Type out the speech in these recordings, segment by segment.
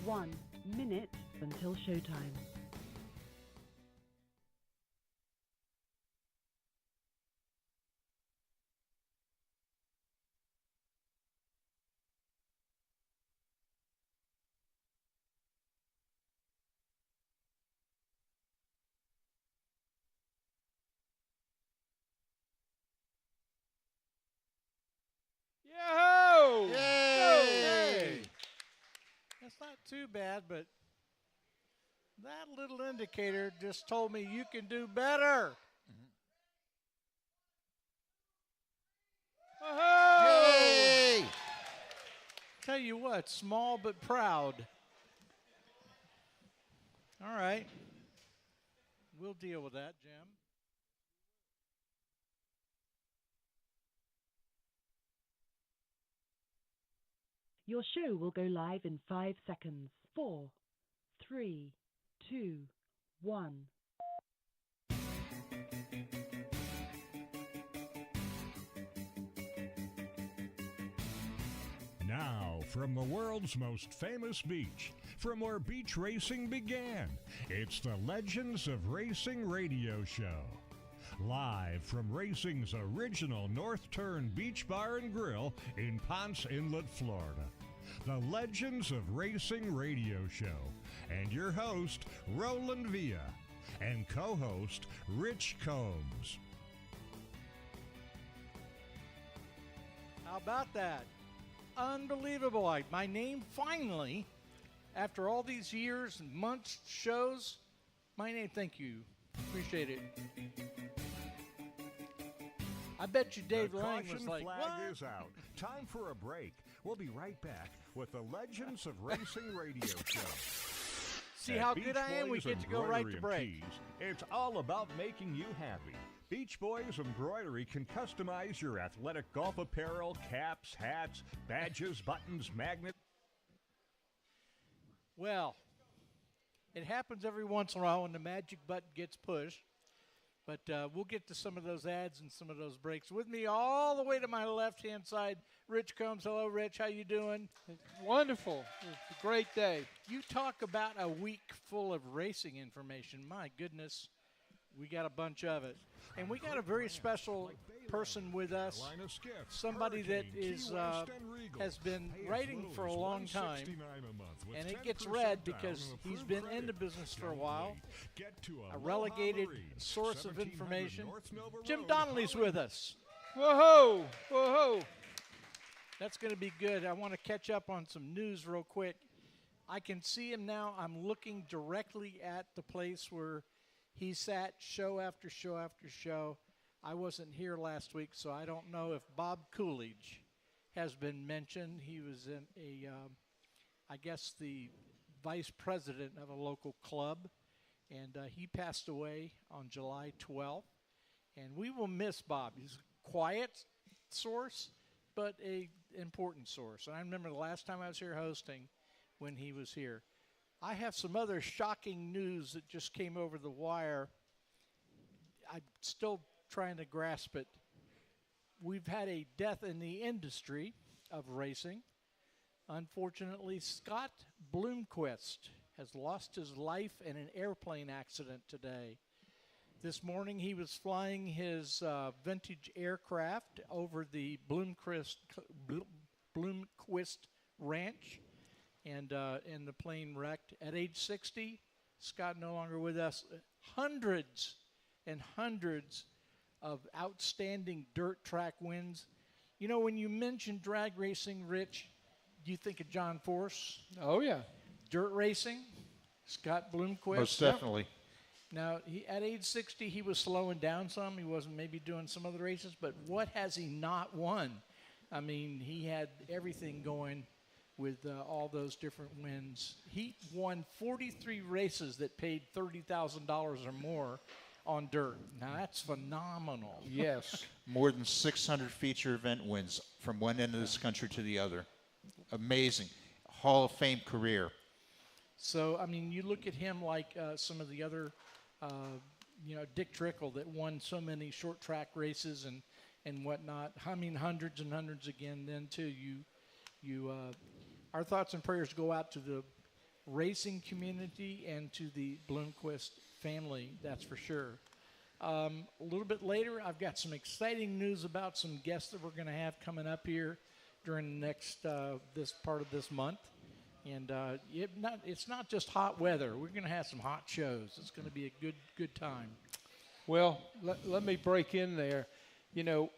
1 minute until showtime. Yo! Yay! That's not too bad, but that little indicator just told me you can do better. Yay! Tell you what, small but proud. All right. We'll deal with that, Jim. Your show will go live in 5 seconds. 4, 3, 2, 1. Now, from the world's most famous beach, from where beach racing began, it's the Legends of Racing radio show. Live from racing's original North Turn Beach Bar and Grill in Ponce Inlet, Florida. The Legends of Racing radio show. And your host, Roland Villa, and co-host, Rich Combs. How about that? Unbelievable. My name finally, after all these years and months, shows, my name, thank you. Appreciate it. I bet you Dave The Lang caution was like, flag what? is out. Time for a break. We'll be right back with the Legends of Racing radio show. See At how Beach good I am? We Boys get to go right Embroidery to and break. Tees, it's all about making you happy. Beach Boys Embroidery can customize your athletic golf apparel, caps, hats, badges, buttons, magnets. Well, it happens every once in a while when the magic button gets pushed. But we'll get to some of those ads and some of those breaks. With me all the way to my left-hand side, Rich Combs. Hello, Rich. How you doing? Wonderful. It's a great day. You talk about a week full of racing information. My goodness, we got a bunch of it. And we got a very special person with us, Carolina Skiff, somebody that Hurricane, is Key West, and Regal. has been Pay as writing little for a as long time. $169 a month with And it 10% gets read down because and he's approved been credit. in the business for a Don't while. wait. Get to A Aloha relegated Marine, source of 1700 information. North Melba Jim Road, Donnelly's Hollywood. with us. Whoa, whoa. That's going to be good. I want to catch up on some news real quick. I can see him now. I'm looking directly at the place where he sat show after show after show. I wasn't here last week, so I don't know if Bob Coolidge has been mentioned. He was in I guess the vice president of a local club, and he passed away on July 12th. And we will miss Bob. He's a quiet source, but a important source. And I remember the last time I was here hosting when he was here. I have some other shocking news that just came over the wire. I'm still trying to grasp it. We've had a death in the industry of racing. Unfortunately, Scott Bloomquist has lost his life in an airplane accident today. This morning he was flying his vintage aircraft over the Bloomquist Ranch, and the plane wrecked. At age 60, Scott no longer with us. Hundreds and hundreds of outstanding dirt track wins. You know, when you mention drag racing, Rich, do you think of John Force? Oh, yeah. Dirt racing, Scott Bloomquist. Most definitely. Now, at age 60, he was slowing down some. He wasn't maybe doing some other races, but what has he not won? I mean, he had everything going with all those different wins. He won 43 races that paid $30,000 or more on dirt. Now, that's phenomenal. Yes. More than 600 feature event wins from one end of this country to the other. Amazing. Hall of Fame career. So, I mean, you look at him like some of the other, Dick Trickle that won so many short track races and whatnot. I mean, hundreds and hundreds again then, too. Our thoughts and prayers go out to the racing community and to the Bloomquist family, that's for sure. A little bit later, I've got some exciting news about some guests that we're going to have coming up here during the next this part of this month. And it's not just hot weather. We're going to have some hot shows. It's going to be a good time. Well, let me break in there. You know,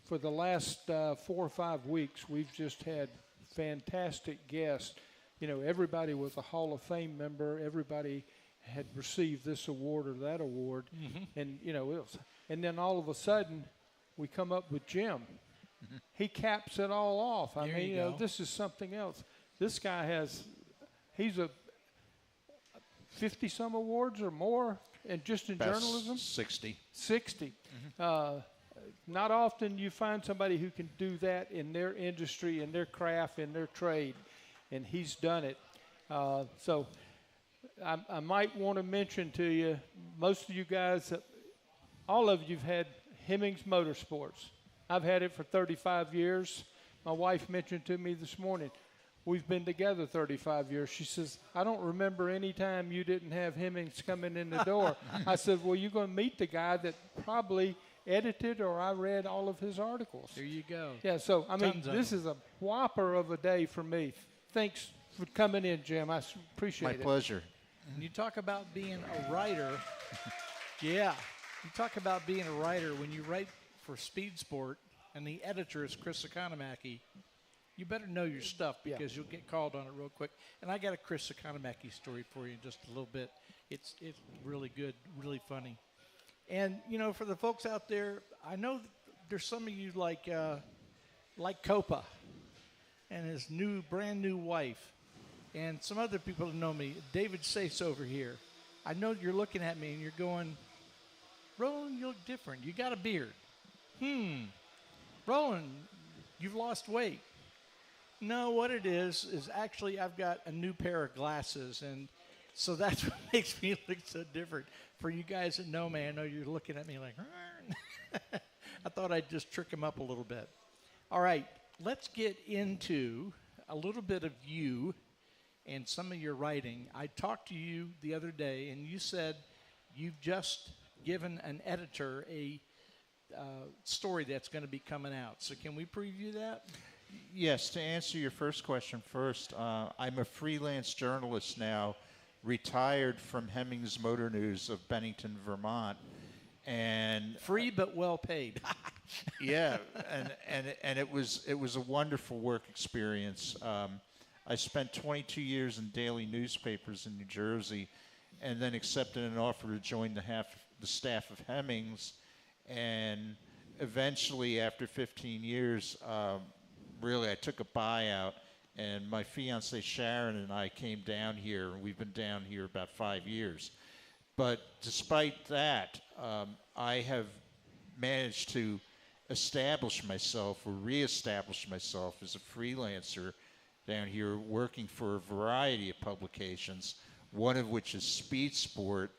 for the last 4 or 5 weeks, we've just had fantastic guests. You know, everybody was a Hall of Fame member. Everybody had received this award or that award. And, you know, and then all of a sudden, we come up with Jim. He caps it all off. I mean, you know, this is something else. This guy he's a 50-some awards or more, and just in About journalism? 60. 60. Not often you find somebody who can do that in their industry, in their craft, in their trade, and he's done it. So I might want to mention to you, most of you guys, all of you have had Hemmings Motorsports. I've had it for 35 years. My wife mentioned to me this morning, we've been together 35 years. She says, I don't remember any time you didn't have Hemmings coming in the door. I said, well, you're going to meet the guy that probably edited or I read all of his articles. There you go. Yeah, so, I mean, this is a whopper of a day for me. Thanks for coming in, Jim. I appreciate it. My pleasure. And you talk about being a writer. Yeah. You talk about being a writer. When you write for Speed Sport and the editor is Chris Economaki, you better know your stuff because you'll get called on it real quick. And I got a Chris Economaki story for you in just a little bit. It's really good, really funny. And, you know, for the folks out there, I know there's some of you like Copa and his brand new wife, and some other people that know me. David Sace over here. I know you're looking at me and you're going, Roland, you look different. You got a beard. Roland, you've lost weight. No, what it is actually I've got a new pair of glasses, and so that's what makes me look so different. For you guys that know me, I know you're looking at me like, I thought I'd just trick him up a little bit. All right, let's get into a little bit of you and some of your writing. I talked to you the other day, and you said you've just given an editor a story that's going to be coming out. So can we preview that? Yes, to answer your first question first, I'm a freelance journalist now, retired from Hemmings Motor News of Bennington, Vermont, and free but well paid. Yeah, and it was a wonderful work experience. I spent 22 years in daily newspapers in New Jersey, and then accepted an offer to join the staff of Hemmings, and eventually, after 15 years. Really, I took a buyout, and my fiancée Sharon and I came down here, and we've been down here about 5 years. But despite that, I have managed to establish myself or reestablish myself as a freelancer down here, working for a variety of publications, one of which is Speed Sport,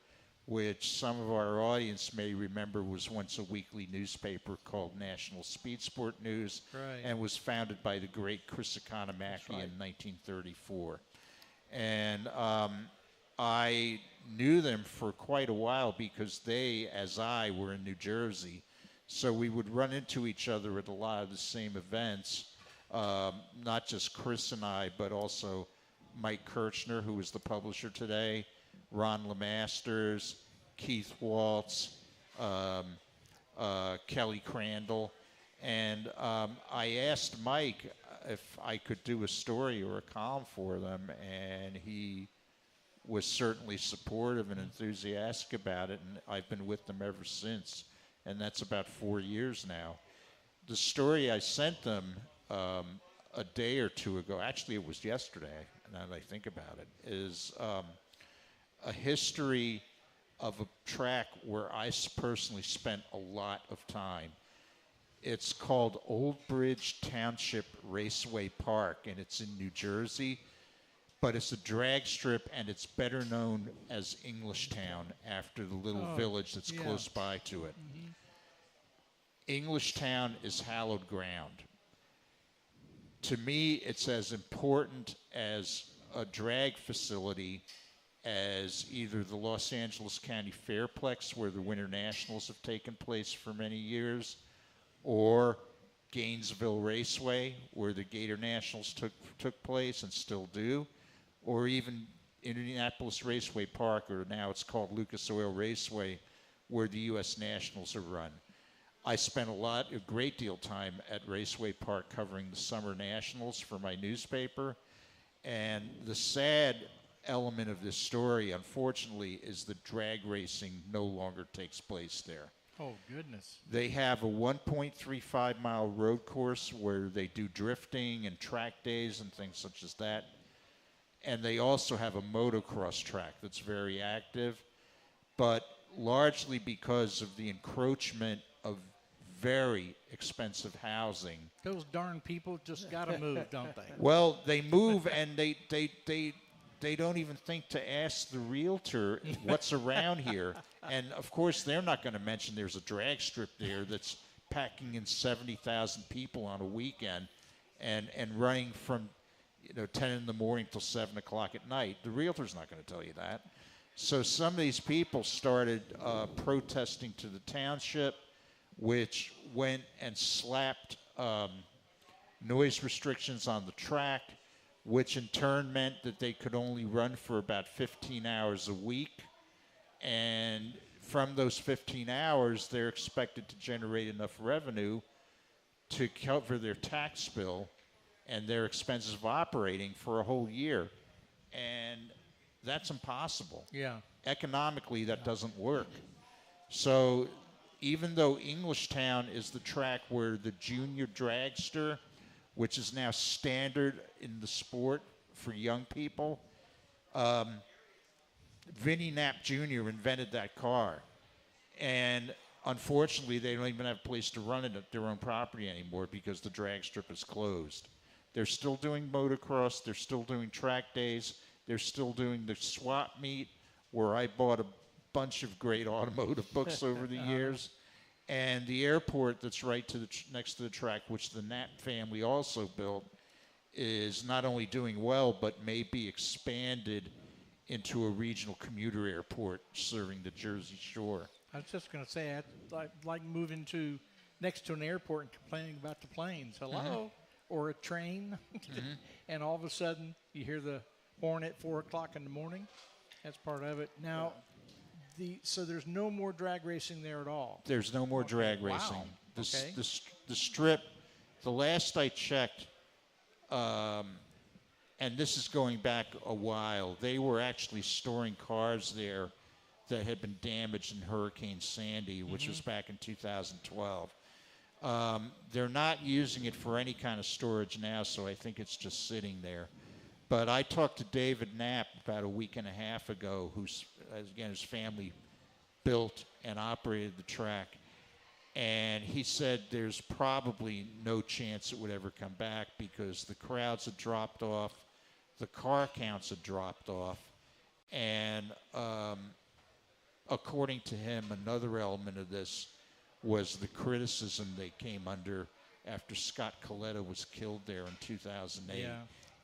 which some of our audience may remember was once a weekly newspaper called National Speed Sport News, and was founded by the great Chris Economaki in 1934. And I knew them for quite a while because they, as I, were in New Jersey. So we would run into each other at a lot of the same events, not just Chris and I, but also Mike Kirchner, who is the publisher today, Ron LeMasters, Keith Waltz, Kelly Crandall. And I asked Mike if I could do a story or a column for them, and he was certainly supportive and enthusiastic about it, and I've been with them ever since, and that's about 4 years now. The story I sent them a day or two ago, actually it was yesterday, now that I think about it, is a history of a track where I personally spent a lot of time. It's called Old Bridge Township Raceway Park, and it's in New Jersey, but it's a drag strip, and it's better known as Englishtown after the little village that's close by to it. Englishtown is hallowed ground. To me, it's as important as a drag facility as either the Los Angeles County Fairplex, where the Winter Nationals have taken place for many years, or Gainesville Raceway, where the Gator Nationals took place and still do, or even Indianapolis Raceway Park, or now it's called Lucas Oil Raceway, where the U.S. Nationals are run. I spent a great deal of time at Raceway Park covering the Summer Nationals for my newspaper, and the sad element of this story, unfortunately, is that drag racing no longer takes place there. Oh, goodness. They have a 1.35-mile road course where they do drifting and track days and things such as that. And they also have a motocross track that's very active, but largely because of the encroachment of very expensive housing. Those darn people just got to move, don't they? Well, they move, and they don't even think to ask the realtor what's around here. And, of course, they're not going to mention there's a drag strip there that's packing in 70,000 people on a weekend and running from 10 in the morning till 7 o'clock at night. The realtor's not going to tell you that. So some of these people started protesting to the township, which went and slapped noise restrictions on the track, which in turn meant that they could only run for about 15 hours a week. And from those 15 hours, they're expected to generate enough revenue to cover their tax bill and their expenses of operating for a whole year. And that's impossible. Yeah. Economically, that doesn't work. So even though Englishtown is the track where the junior dragster, which is now standard in the sport for young people, Vinnie Knapp Jr. invented that car. And unfortunately, they don't even have a place to run it at their own property anymore because the drag strip is closed. They're still doing motocross. They're still doing track days. They're still doing the swap meet, where I bought a bunch of great automotive books over the years. And the airport that's right to next to the track, which the Knapp family also built, is not only doing well, but may be expanded into a regional commuter airport serving the Jersey Shore. I was just going to say, I'd like moving to next to an airport and complaining about the planes. Hello? Mm-hmm. Or a train. Mm-hmm. And all of a sudden, you hear the horn at 4 o'clock in the morning. That's part of it. Now, so there's no more drag racing there at all? There's no more drag racing. Wow. The strip, the last I checked, and this is going back a while, they were actually storing cars there that had been damaged in Hurricane Sandy, which was back in 2012. They're not using it for any kind of storage now, so I think it's just sitting there. But I talked to David Knapp about a week and a half ago, who's, again, his family built and operated the track. And he said there's probably no chance it would ever come back because the crowds had dropped off, the car counts had dropped off, and according to him, another element of this was the criticism they came under after Scott Coletta was killed there in 2008. Yeah.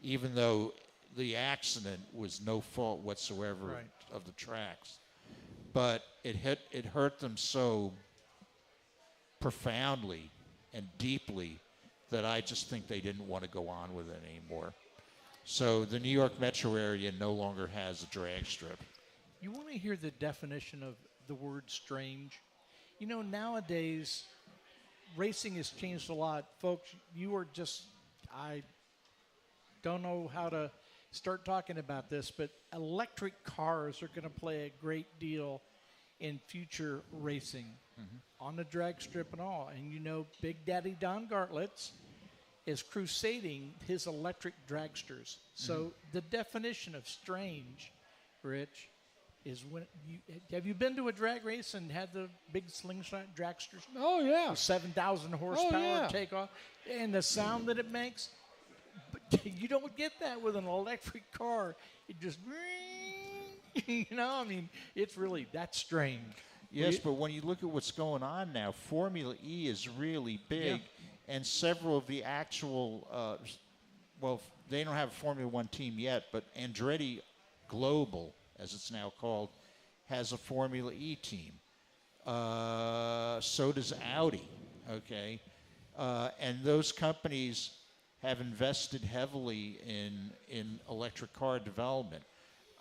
Even though the accident was no fault whatsoever of the tracks. But it hurt them so profoundly and deeply that I just think they didn't want to go on with it anymore. So the New York metro area no longer has a drag strip. You want to hear the definition of the word strange? You know, nowadays, racing has changed a lot. Folks, you are just, I don't know how to start talking about this, but electric cars are going to play a great deal in future racing on the drag strip and all. And you know, Big Daddy Don Gartlitz is crusading his electric dragsters. So the definition of strange, Rich, is when have you been to a drag race and had the big slingshot dragsters? Oh, yeah. 7,000 horsepower takeoff and the sound that it makes. But you don't get that with an electric car. It just, you know, I mean, it's really, that's strange. Yes, but when you look at what's going on now, Formula E is really big, and several of the actual well, they don't have a Formula One team yet, but Andretti Global, as it's now called, has a Formula E team. So does Audi, okay? And those companies have invested heavily in electric car development.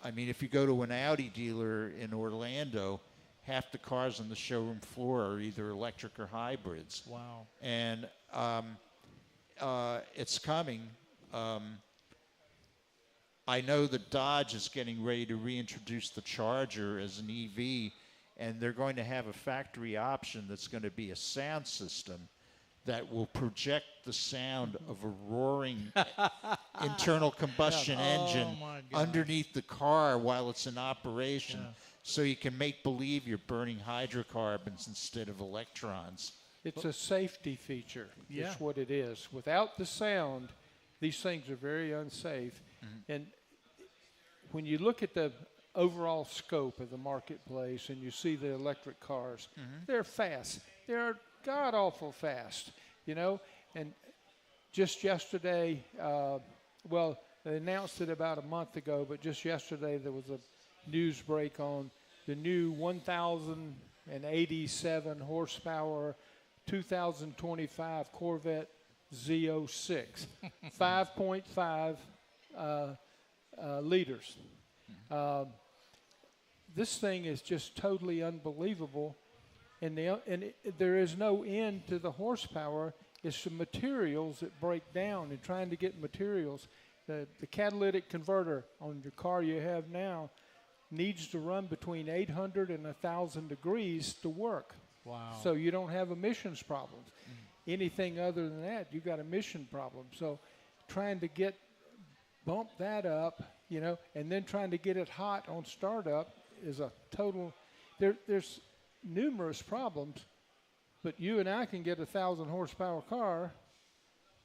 I mean, if you go to an Audi dealer in Orlando, half the cars on the showroom floor are either electric or hybrids. Wow. And it's coming. I know that Dodge is getting ready to reintroduce the Charger as an EV, and they're going to have a factory option that's going to be a sound system that will project the sound of a roaring internal combustion engine underneath the car while it's in operation. Yeah. So you can make believe you're burning hydrocarbons instead of electrons. It's a safety feature. Yeah. That's what it is. Without the sound, these things are very unsafe. Mm-hmm. And when you look at the overall scope of the marketplace and you see the electric cars, mm-hmm. they're fast. They're god-awful fast, you know. And just yesterday, well, they announced it about a month ago, but just yesterday there was a news break on the new 1,087 horsepower 2025 Corvette Z06, 5.5 liters. This thing is just totally unbelievable, and there is no end to the horsepower. It's the materials that break down, and trying to get materials. The catalytic converter on your car you have now needs to run between 800 and 1,000 degrees to work. Wow. So you don't have emissions problems. Anything other than that, you got emission problems. So trying to bump that up, you know, and then trying to get it hot on startup is a total, there's numerous problems, but you and I can get a 1,000 horsepower car,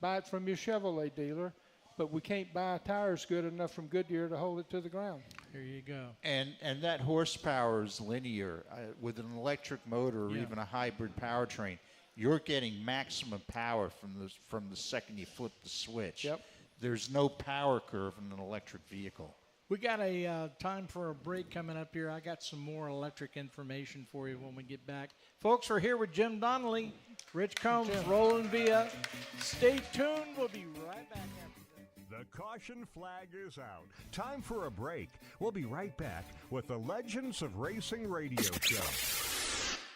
buy it from your Chevrolet dealer, but we can't buy tires good enough from Goodyear to hold it to the ground. Here you go. And that horsepower is linear. With an electric motor or even a hybrid powertrain, you're getting maximum power from the second you flip the switch. Yep. There's no power curve in an electric vehicle. We got a time for a break coming up here. I got some more electric information for you when we get back. Folks, we're here with Jim Donnelly, Rich Combs, Roland Villa. Stay tuned. We'll be right back after this. The caution flag is out. Time for a break. We'll be right back with the Legends of Racing radio show.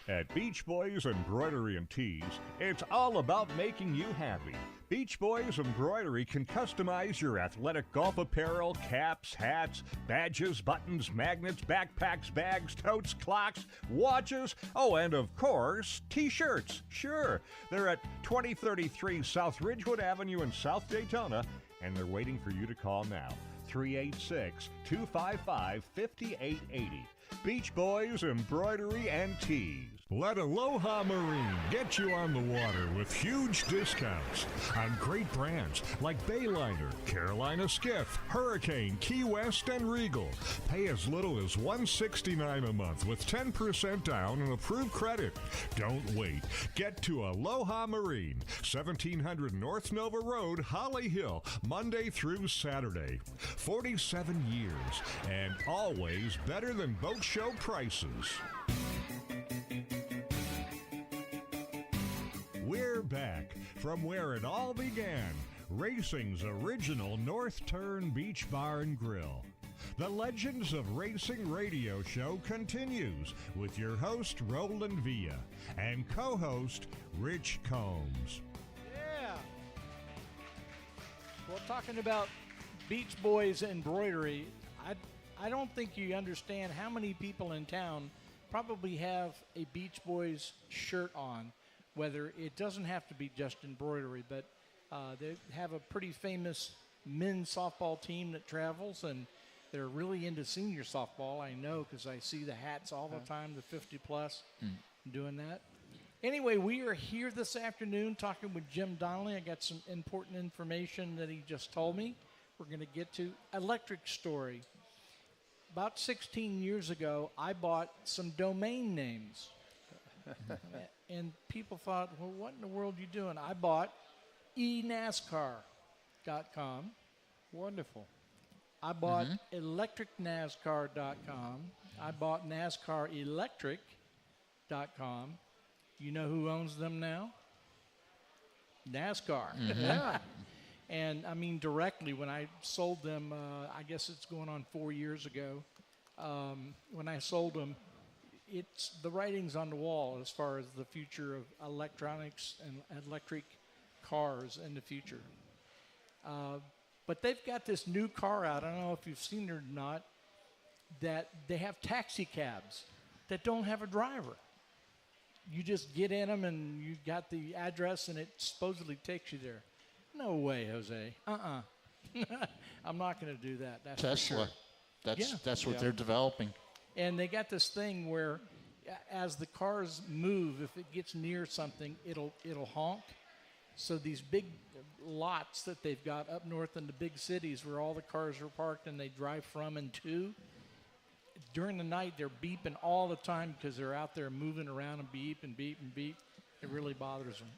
At Beach Boys Embroidery and Tees, it's all about making you happy. Beach Boys Embroidery can customize your athletic golf apparel, caps, hats, badges, buttons, magnets, backpacks, bags, totes, clocks, watches, and of course, T-shirts. Sure, they're at 2033 South Ridgewood Avenue in South Daytona, and they're waiting for you to call now. 386-255-5880. Beach Boys Embroidery and Tees. Let Aloha Marine get you on the water with huge discounts on great brands like Bayliner, Carolina Skiff, Hurricane, Key West, and Regal. Pay as little as $169 a month with 10% down and approved credit. Don't wait. Get to Aloha Marine, 1700 North Nova Road, Holly Hill, Monday through Saturday. 47 years and always better than boat show prices. We're back from where it all began, racing's original North Turn Beach Bar and Grill. The Legends of Racing radio show continues with your host, Roland Villa, and co-host, Rich Combs. Yeah. Well, talking about Beach Boys Embroidery, I don't think you understand how many people in town probably have a Beach Boys shirt on. Whether it doesn't have to be just embroidery, but they have a pretty famous men's softball team that travels, and they're really into senior softball. I know because I see the hats all the time, the 50-plus, doing that. Anyway, we are here this afternoon talking with Jim Donnelly. I got some important information that he just told me. We're going to get to electric story. About 16 years ago, I bought some domain names. And people thought, well, what in the world are you doing? I bought eNASCAR. NASCAR.com. Wonderful. I bought ElectricNASCAR.com. I bought NASCARElectric.com. You know who owns them now? NASCAR. Yeah. And I mean, directly when I sold them, I guess it's going on 4 years ago. When I sold them, it's the writing's on the wall as far as the future of electronics and electric cars in the future. But they've got this new car out. I don't know if you've seen it or not. That they have taxi cabs that don't have a driver. You just get in them and you got the address and it supposedly takes you there. No way, Jose. I'm not going to do that. That's Tesla. For sure. That's what they're developing. And they got this thing where as the cars move, if it gets near something, it'll honk. So these big lots that they've got up north in the big cities where all the cars are parked and they drive from and to, during the night they're beeping all the time because they're out there moving around and beep and beep and beep. It really bothers them.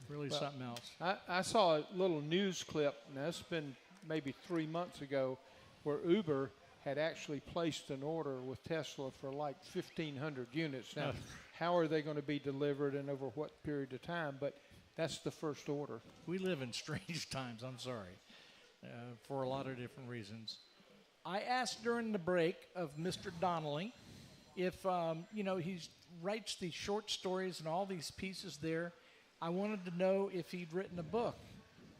Really something else. I saw a little news clip, and that's been maybe 3 months ago, where Uber had actually placed an order with Tesla for like 1,500 units. Now, how are they going to be delivered and over what period of time? But that's the first order. We live in strange times, I'm sorry, for a lot of different reasons. I asked during the break of Mr. Donnelly if, he writes these short stories and all these pieces there. I wanted to know if he'd written a book.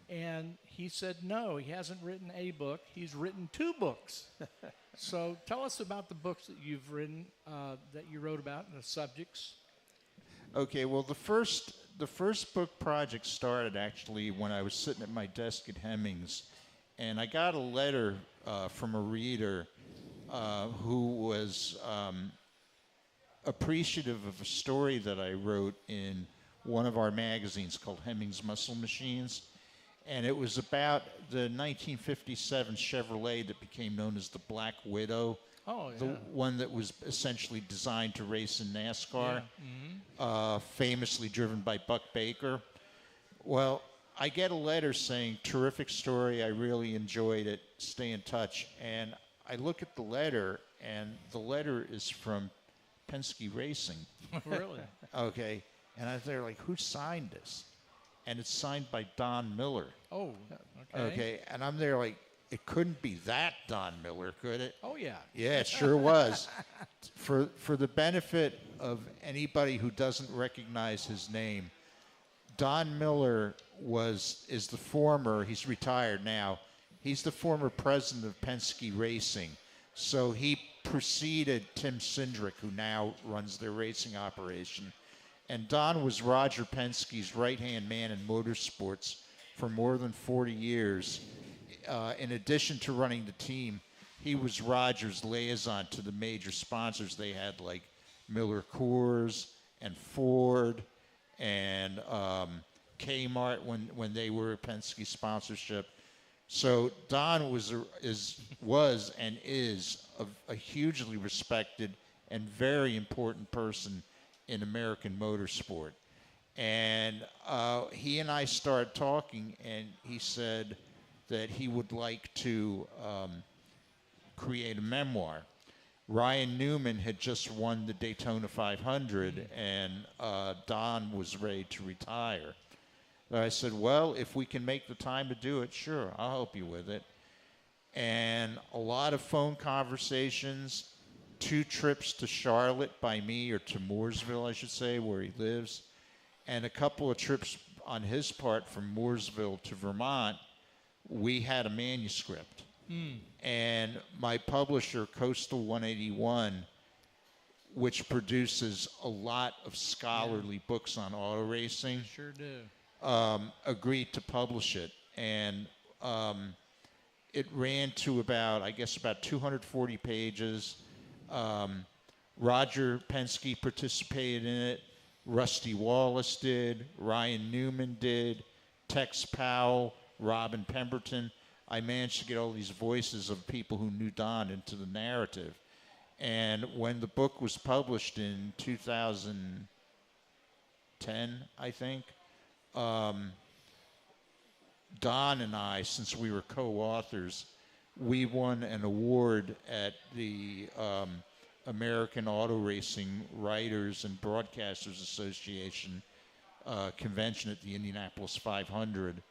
And he said no, he hasn't written a book. He's written 2 books. So tell us about the books that you've written, that you wrote about, and the subjects. Okay, well, the first book project started actually when I was sitting at my desk at Hemmings, and I got a letter from a reader who was appreciative of a story that I wrote in one of our magazines called Hemmings Muscle Machines, and it was about the 1957 Chevrolet that became known as the Black Widow. Oh, yeah. The one that was essentially designed to race in NASCAR, famously driven by Buck Baker. Well, I get a letter saying, terrific story, I really enjoyed it, stay in touch. And I look at the letter, and the letter is from Penske Racing. Really? Okay. And I was there like, who signed this? And it's signed by Don Miller. Oh, okay. Okay. And I'm there like, it couldn't be that Don Miller, could it? Oh, yeah. Yeah, it sure was. For the benefit of anybody who doesn't recognize his name, Don Miller is the former, he's retired now, he's the former president of Penske Racing. So he preceded Tim Cindric, who now runs their racing operation. And Don was Roger Penske's right-hand man in motorsports for more than 40 years. In addition to running the team, he was Roger's liaison to the major sponsors they had, like Miller Coors and Ford and Kmart when they were a Penske sponsorship. So Don was and is a hugely respected and very important person in American motorsport. And he and I started talking, and he said that he would like to create a memoir. Ryan Newman had just won the Daytona 500, and Don was ready to retire. So I said, well, if we can make the time to do it, sure, I'll help you with it. And a lot of phone conversations, 2 trips to Charlotte by me, or to Mooresville, I should say, where he lives, and a couple of trips on his part from Mooresville to Vermont. We had a manuscript. And my publisher, Coastal 181, which produces a lot of scholarly books on auto racing, Sure do. agreed to publish it. And it ran to about 240 pages. Roger Penske participated in it. Rusty Wallace did. Ryan Newman did. Tex Powell, Robin Pemberton. I managed to get all these voices of people who knew Don into the narrative. And when the book was published in 2010, I think, Don and I, since we were co-authors, we won an award at the American Auto Racing Writers and Broadcasters Association convention at the Indianapolis 500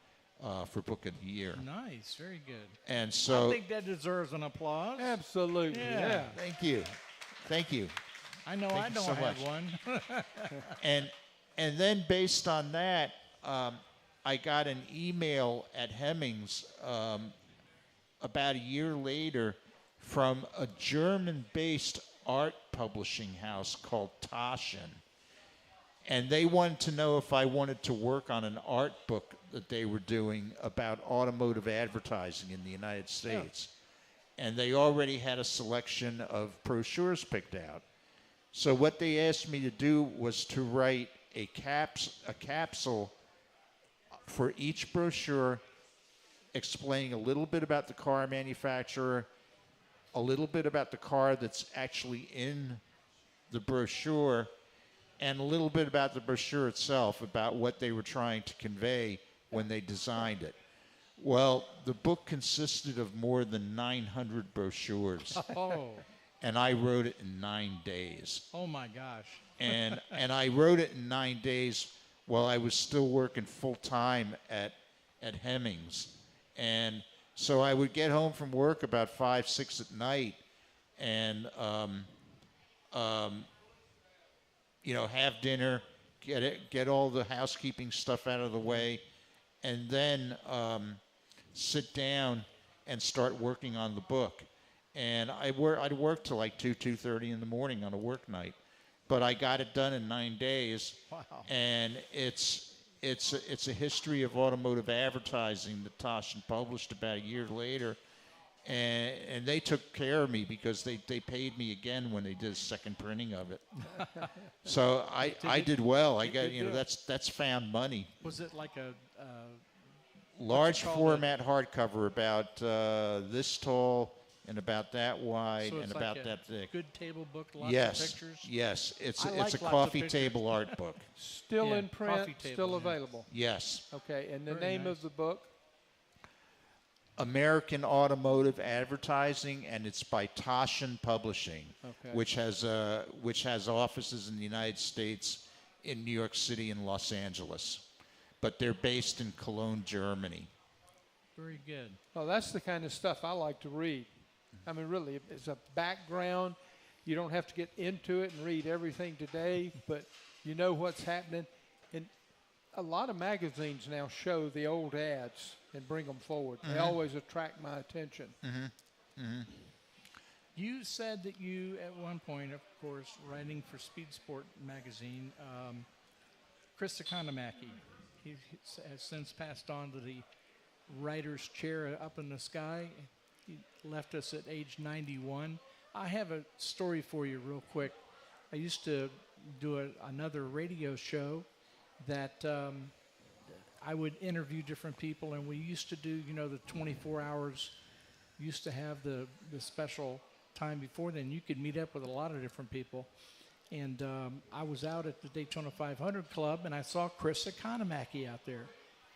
for Book of the Year. Nice, very good. And so I think that deserves an applause. Absolutely, yeah. Thank you. Thank you. I know Thank I you don't so have much. one. And then based on that, I got an email at Hemmings about a year later from a German-based art publishing house called Taschen. And they wanted to know if I wanted to work on an art book that they were doing about automotive advertising in the United States. And they already had a selection of brochures picked out. So what they asked me to do was to write a capsule for each brochure explaining a little bit about the car manufacturer, a little bit about the car that's actually in the brochure, and a little bit about the brochure itself, about what they were trying to convey when they designed it. Well, the book consisted of more than 900 brochures. Oh. And I wrote it in 9 days. Oh my gosh. And I wrote it in 9 days while I was still working full-time at Hemmings. And so I would get home from work about 5, 6 at night and, have dinner, get all the housekeeping stuff out of the way, and then sit down and start working on the book. And I'd work till like 2:30 in the morning on a work night. But I got it done in 9 days. Wow. And it's a history of automotive advertising that Taschen published about a year later. And they took care of me because they paid me again when they did a second printing of it. So I did well. I got, that's found money. Was it like a Large format hardcover about this tall and about that wide so it's and like about a that thick. good table book, lots Yes, of pictures? yes. It's I a like lots of coffee pictures. table art book. Still Yeah, in print, coffee table, still yeah. available. Yes. Okay, and the Very name nice. of the book? American Automotive Advertising, and it's by Taschen Publishing, Okay. which has offices in the United States, in New York City and Los Angeles, but they're based in Cologne, Germany. Very good. Well, that's the kind of stuff I like to read. I mean, really, it's a background. You don't have to get into it and read everything today, but you know what's happening. And a lot of magazines now show the old ads and bring them forward. They always attract my attention. You said that you, at one point, of course, writing for Speed Sport magazine, Chris Economaki, he has since passed on to the writer's chair up in the sky. He left us at age 91. I have a story for you real quick. I used to do another radio show that I would interview different people, and we used to do, the 24 hours, used to have the special time before then. You could meet up with a lot of different people. And I was out at the Daytona 500 Club, and I saw Chris Economaki out there.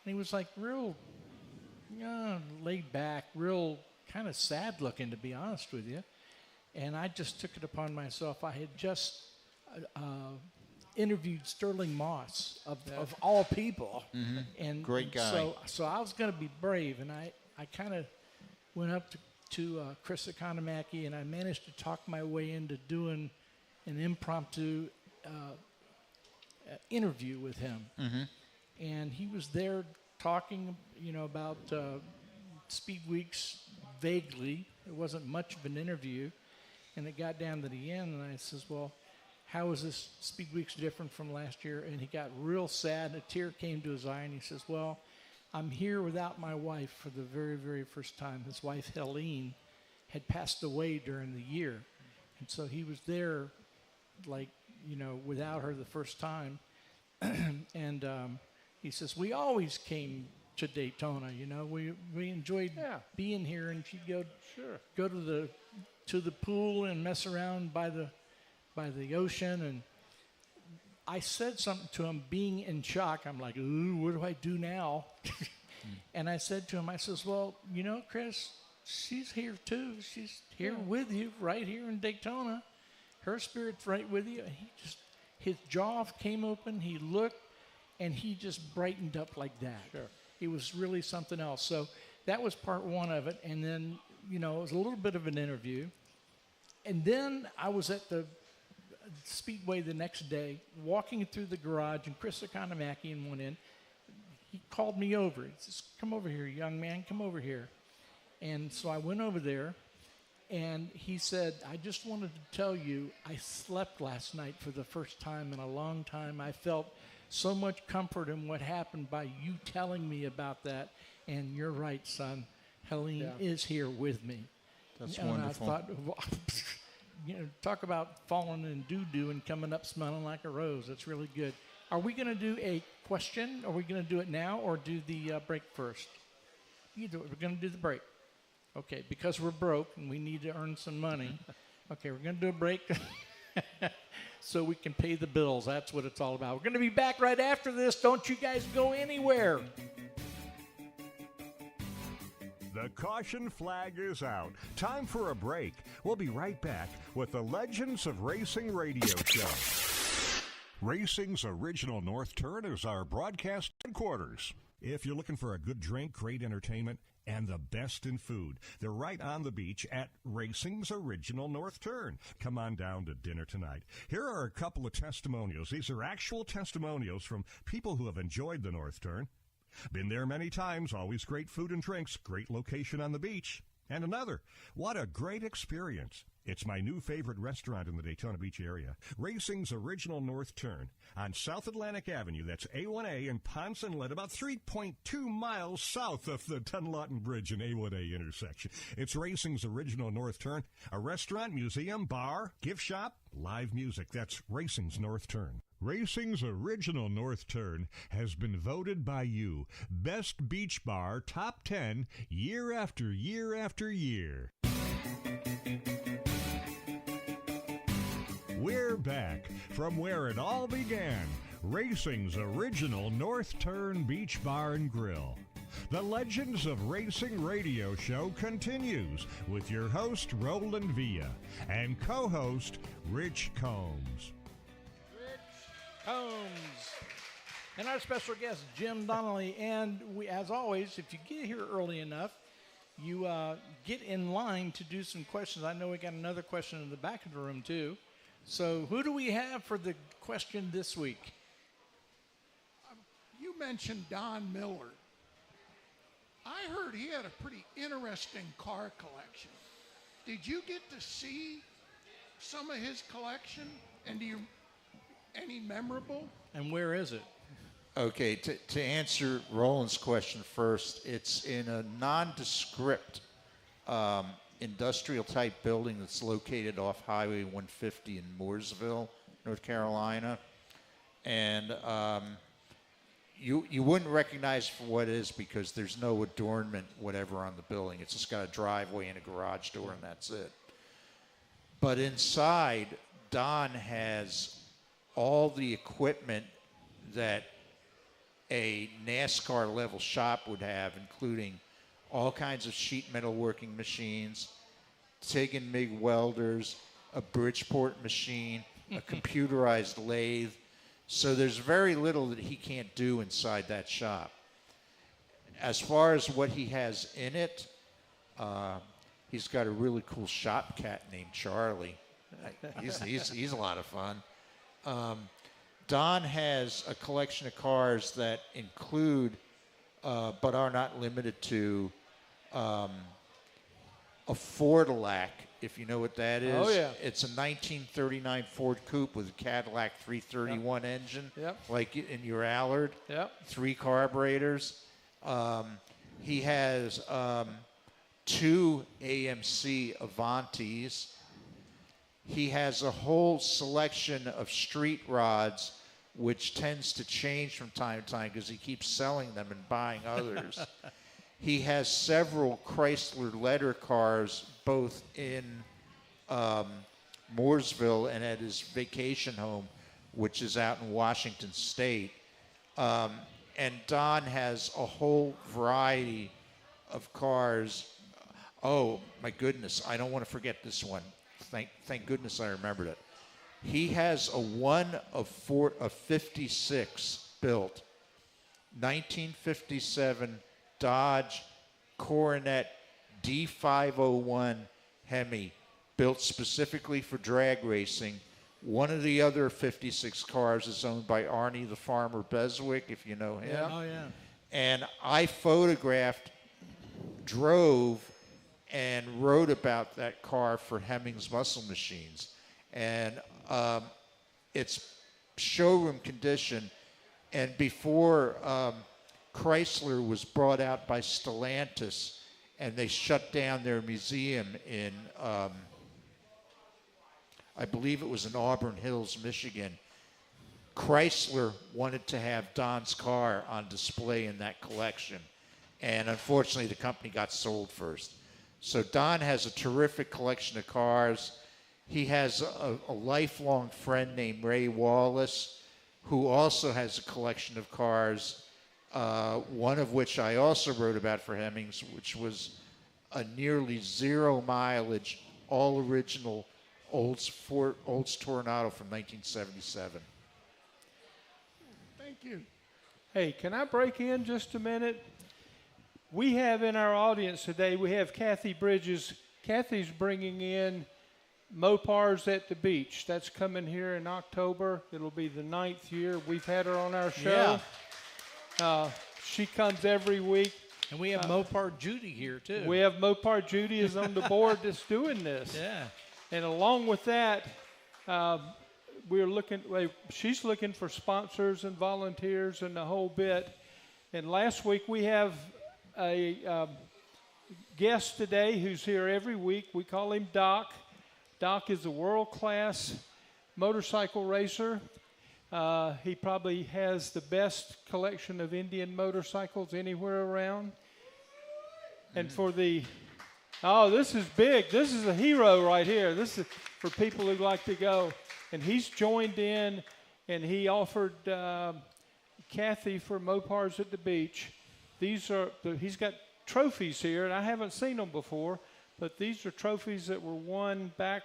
And he was like real laid back, real kind of sad looking, to be honest with you. And I just took it upon myself. I had just interviewed Sterling Moss, of all people. And Great guy. So I was going to be brave, and I kind of went up to Chris Economaki, and I managed to talk my way into doing an impromptu interview with him. And he was there talking, about Speed Weeks vaguely. It wasn't much of an interview. And it got down to the end, and I says, well, how is this Speed Weeks different from last year? And he got real sad, and a tear came to his eye, and he says, well, I'm here without my wife for the very, very first time. His wife, Helene, had passed away during the year. And so he was there, without her the first time. And he says, we always came to Daytona, we enjoyed being here, and she'd go to the pool and mess around by the ocean. And I said something to him, being in shock. I'm like, ooh, what do I do now? And I said to him, I says, well, you know, Chris, she's here too. She's here with you right here in Daytona. Her spirit's right with you. And his jaw came open. He looked, and he just brightened up like that. Sure. It was really something else. So that was part one of it. And then, you know, it was a little bit of an interview. And then I was at the Speedway the next day, walking through the garage, and Chris Economakian went in. He called me over. He says, come over here, young man, come over here. And so I went over there, and he said, I just wanted to tell you I slept last night for the first time in a long time. I felt so much comfort in what happened by you telling me about that. And you're right, son. Helene is here with me. That's and wonderful. I thought, well, you know, talk about falling in doo-doo and coming up smelling like a rose. That's really good. Are we going to do a question? Are we going to do it now or do the break first? Either way, we're going to do the break. Okay, because we're broke and we need to earn some money. Okay, we're going to do a break so we can pay the bills. That's what it's all about. We're going to be back right after this. Don't you guys go anywhere. The caution flag is out. Time for a break. We'll be right back with the Legends of Racing radio show. Racing's original North Turn is our broadcast headquarters. If you're looking for a good drink, great entertainment, and the best in food, they're right on the beach at Racing's original North Turn. Come on down to dinner tonight. Here are a couple of testimonials. These are actual testimonials from people who have enjoyed the North Turn. Been there many times, always great food and drinks, great location on the beach. And another, what a great experience. It's my new favorite restaurant in the Daytona Beach area, Racing's original North Turn on South Atlantic Avenue. That's A1A in Ponce Inlet, about 3.2 miles south of the Dunlawton Bridge and A1A intersection. It's Racing's original North Turn, a restaurant, museum, bar, gift shop, live music. That's Racing's North Turn. Racing's original North Turn has been voted by you Best Beach Bar Top 10 year after year after year. We're back from where it all began, Racing's original North Turn Beach Bar and Grill. The Legends of Racing radio show continues with your host, Roland Villa, and co-host, Rich Combs. Holmes. And our special guest, Jim Donnelly. And we, as always, if you get here early enough, you get in line to do some questions. I know we got another question in the back of the room, too. So who do we have for the question this week? You mentioned Don Miller. I heard he had a pretty interesting car collection. Did you get to see some of his collection? And do you... any memorable? And where is it? Okay, to answer Roland's question first, it's in a nondescript industrial-type building that's located off Highway 150 in Mooresville, North Carolina. And you wouldn't recognize it for what it is because there's no adornment, whatever, on the building. It's just got a driveway and a garage door, and that's it. But inside, Don has all the equipment that a NASCAR level shop would have, including all kinds of sheet metal working machines, TIG and MIG welders, a Bridgeport machine, a computerized lathe. So there's very little that he can't do inside that shop. As far as what he has in it, he's got a really cool shop cat named Charlie. He's a lot of fun. Don has a collection of cars that include, but are not limited to, a Fordillac, if you know what that is. Oh, yeah. It's a 1939 Ford Coupe with a Cadillac 331 engine, like in your Allard. Yep. 3 carburetors. He has 2 AMC Avantis. He has a whole selection of street rods, which tends to change from time to time because he keeps selling them and buying others. He has several Chrysler letter cars, both in Mooresville and at his vacation home, which is out in Washington State. And and Don has a whole variety of cars. Oh my goodness, I don't want to forget this one. Thank goodness I remembered it. He has a 56 built 1957 Dodge Coronet D501 Hemi, built specifically for drag racing. One of the other 56 cars is owned by Arnie the Farmer Beswick, if you know him. Yeah. Oh, yeah. And I photographed, drove, and wrote about that car for Hemmings Muscle Machines. And it's showroom condition. And before Chrysler was brought out by Stellantis, and they shut down their museum in, I believe it was in Auburn Hills, Michigan, Chrysler wanted to have Don's car on display in that collection. And unfortunately, the company got sold first. So Don has a terrific collection of cars. He has a lifelong friend named Ray Wallace, who also has a collection of cars, one of which I also wrote about for Hemmings, which was a nearly zero mileage, all original Olds Toronado from 1977. Thank you. Hey, can I break in just a minute? We have in our audience today, we have Kathy Bridges. Kathy's bringing in Mopars at the Beach. That's coming here in October. It'll be the 9th year. We've had her on our show. Yeah. She comes every week. And we have Mopar Judy here, too. We have Mopar Judy is on the board that's doing this. Yeah. And along with that, she's looking for sponsors and volunteers and the whole bit. And last week we have a guest today who's here every week. We call him Doc. Doc is a world-class motorcycle racer. He probably has the best collection of Indian motorcycles anywhere around. And for the, this is big. This is a hero right here. This is for people who like to go. And he's joined in, and he offered Kathy for Mopars at the Beach. He's got trophies here, and I haven't seen them before, but these are trophies that were won back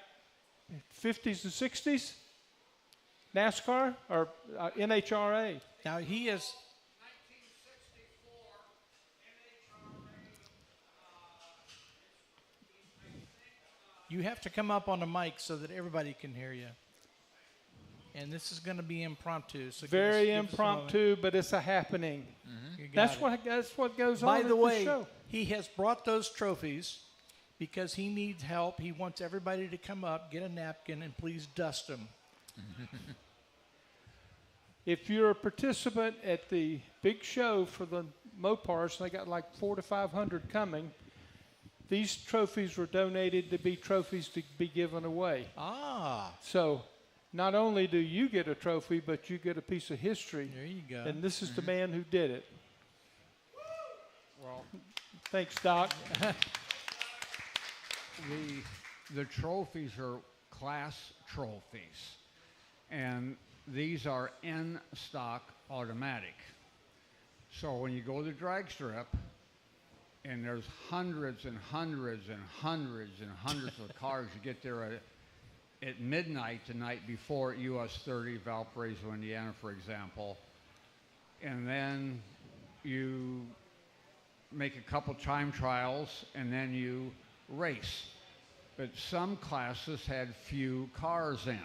50s and 60s. NASCAR or NHRA. Now he is. 1964. You have to come up on the mic so that everybody can hear you. And this is going to be impromptu. So very impromptu, but it's a happening. Mm-hmm. That's what goes on. By the way, show. He has brought those trophies because he needs help. He wants everybody to come up, get a napkin, and please dust them. If you're a participant at the big show for the Mopars, they got like 400 to 500 coming. These trophies were donated to be trophies to be given away. So not only do you get a trophy, but you get a piece of history. There you go. And this is the man who did it. Well, thanks, Doc. The trophies are class trophies, and these are in stock automatic. So when you go to the drag strip, and there's hundreds and hundreds and hundreds and hundreds of cars, you get there at midnight the night before at US 30, Valparaiso, Indiana, for example, and then you make a couple time trials, and then you race. But some classes had few cars in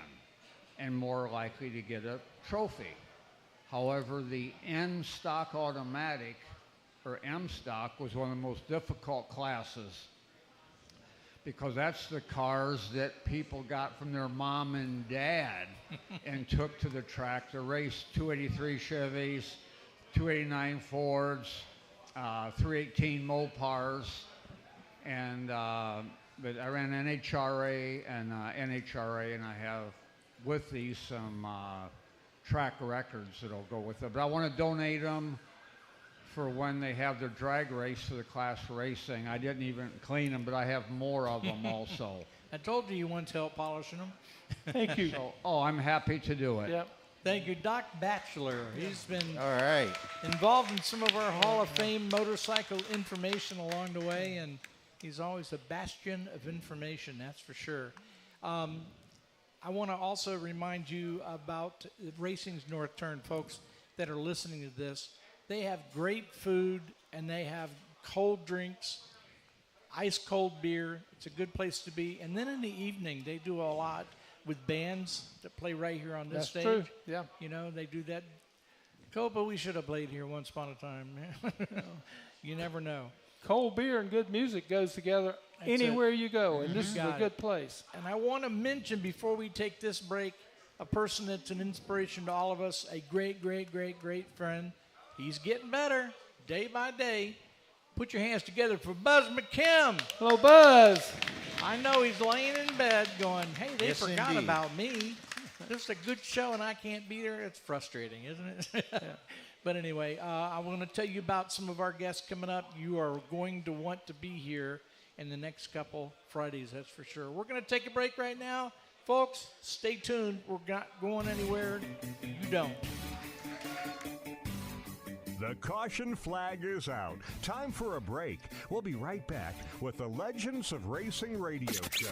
and more likely to get a trophy. However, the N-stock automatic, or M-stock, was one of the most difficult classes because that's the cars that people got from their mom and dad and took to the track to race 283 Chevys, 289 Fords, 318 Mopars, and but I ran NHRA and NHRA, and I have with these some track records that'll go with it. But I want to donate them for when they have their drag race for the class racing. I didn't even clean them, but I have more of them also. I told you wanted to help polishing them. Thank you. So, I'm happy to do it. Yep. Thank you, Doc Batchelor. He's been All right. involved in some of our Hall of Fame motorcycle information along the way, and he's always a bastion of information, that's for sure. I want to also remind you about Racing's North Turn, folks that are listening to this. They have great food, and they have cold drinks, ice cold beer. It's a good place to be. And then in the evening, they do a lot with bands that play right here on this stage. That's true, yeah. You know, they do that. Copa, we should have played here once upon a time. You never know. Cold beer and good music goes together That's anywhere you go, and this is Got a good place. And I want to mention before we take this break, a person that's an inspiration to all of us, a great, great, great, great friend. He's getting better day by day. Put your hands together for Buzz McKim. Hello, Buzz. I know he's laying in bed going, hey, they Yes, forgot indeed. about me. This is a good show, and I can't be there. It's frustrating, isn't it? But anyway, I want to tell you about some of our guests coming up. You are going to want to be here in the next couple Fridays, that's for sure. We're going to take a break right now. Folks, stay tuned. We're not going anywhere. You don't. The caution flag is out. Time for a break. We'll be right back with the Legends of Racing radio show.